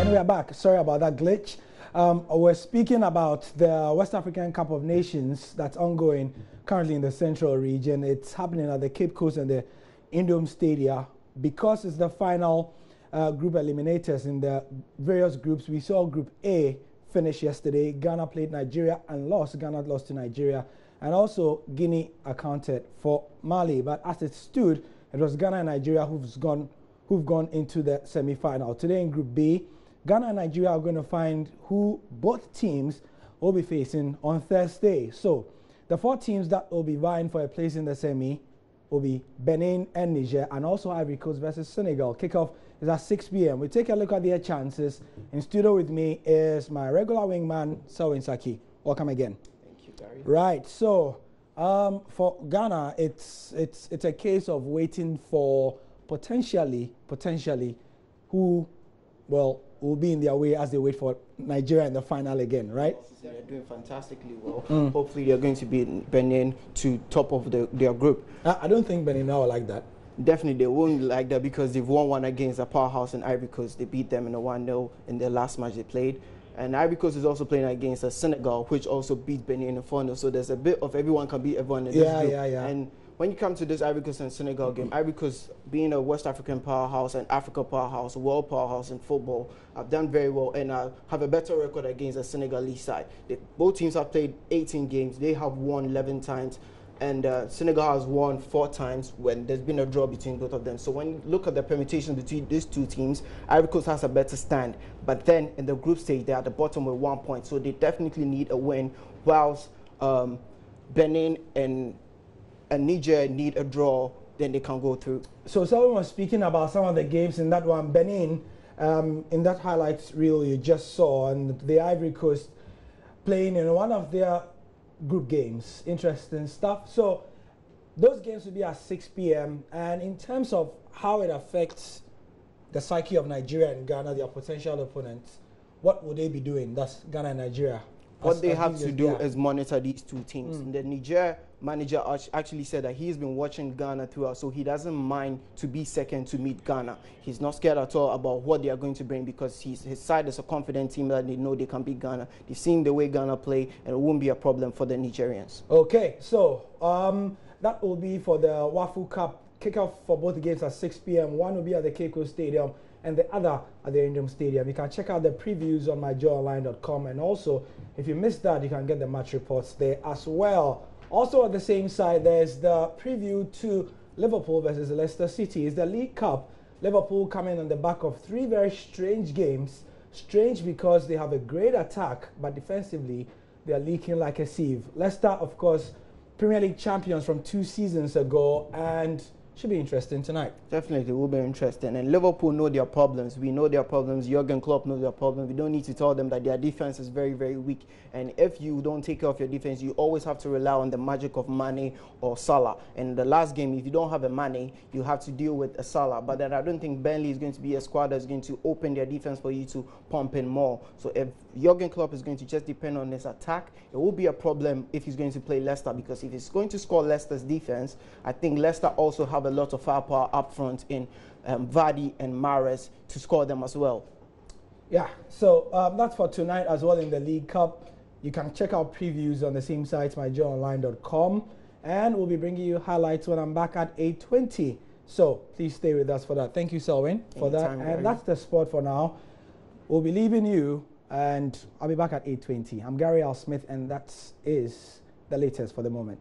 And we are back. Sorry about that glitch. We're speaking about the West African Cup of Nations that's ongoing currently in the central region. It's happening at the Cape Coast and the Indom Stadia. Because it's the final group eliminators in the various groups. We saw Group A finish yesterday. Ghana played Nigeria and lost. Ghana lost to Nigeria. And also Guinea accounted for Mali. But as it stood, it was Ghana and Nigeria who've gone into the semi-final. Today in Group B, Ghana and Nigeria are going to find who both teams will be facing on Thursday. So the 4 teams that will be vying for a place in the semi will be Benin and Niger, and also Ivory Coast versus Senegal. Kickoff is at 6 p.m. We take a look at their chances. In studio with me is my regular wingman, Selwyn Saki. Welcome again. Thank you, Gary. Right. So for Ghana, it's a case of waiting for potentially who will be in their way as they wait for Nigeria in the final again, right? They're doing fantastically well. Hopefully they're going to beat Benin to top of their group. I don't think Benin now like that. Definitely they won't like that because they've won one against a powerhouse in Ivory Coast. They beat them in a 1-0 in their last match they played. And Ivory Coast is also playing against a Senegal, which also beat Benin in the final. So there's a bit of everyone can beat everyone in this group. Yeah. And when you come to this Ivory Coast and Senegal game, Ivory Coast being a West African powerhouse and Africa powerhouse, a world powerhouse in football, have done very well and have a better record against the Senegalese side. Both teams have played 18 games. They have won 11 times. And Senegal has won 4 times when there's been a draw between both of them. So when you look at the permutation between these two teams, Ivory Coast has a better stand. But then in the group stage, they're at the bottom with 1 point. So they definitely need a win, whilst Benin and Niger need a draw, then they can go through. So someone was speaking about some of the games in that one. Benin, in that highlights reel you just saw, and the Ivory Coast playing in one of their group games. Interesting stuff. So those games will be at 6 p.m. And in terms of how it affects the psyche of Nigeria and Ghana, their potential opponents, what would they be doing? That's Ghana and Nigeria. What they have to do is monitor these two teams. The Niger manager actually said that he's been watching Ghana throughout, so he doesn't mind to be second to meet Ghana. He's not scared at all about what they are going to bring because his side is a confident team that they know they can beat Ghana. They've seen the way Ghana play, and it won't be a problem for the Nigerians. Okay, so that will be for the WAFU Cup. Kickoff for both games at 6 p.m. One will be at the Cape Coast Stadium and the other at the Indom Stadium. You can check out the previews on myjoyonline.com, and also if you missed that, you can get the match reports there as well. Also on the same side, there's the preview to Liverpool versus Leicester City. It's the League Cup. Liverpool coming on the back of 3 very strange games. Strange because they have a great attack, but defensively they are leaking like a sieve. Leicester, of course, Premier League champions from 2 seasons ago, and should be interesting tonight. Definitely will be interesting. And Liverpool know their problems. We know their problems. Jurgen Klopp knows their problems. We don't need to tell them that their defense is very, very weak. And if you don't take care of your defense, you always have to rely on the magic of Mane or Salah. And the last game, if you don't have a Mane, you have to deal with a Salah. But then I don't think Burnley is going to be a squad that's going to open their defense for you to pump in more. So if Jurgen Klopp is going to just depend on his attack, it will be a problem if he's going to play Leicester, because if he's going to score Leicester's defense, I think Leicester also have a lot of firepower up front in Vardy and Mahrez to score them as well. Yeah, so that's for tonight as well in the League Cup. You can check out previews on the same site, myjoyonline.com, and we'll be bringing you highlights when I'm back at 8:20. So please stay with us for that. Thank you, Selwyn, for that. And that's the sport for now. We'll be leaving you, and I'll be back at 8:20. I'm Gary L. Smith, and that is the latest for the moment.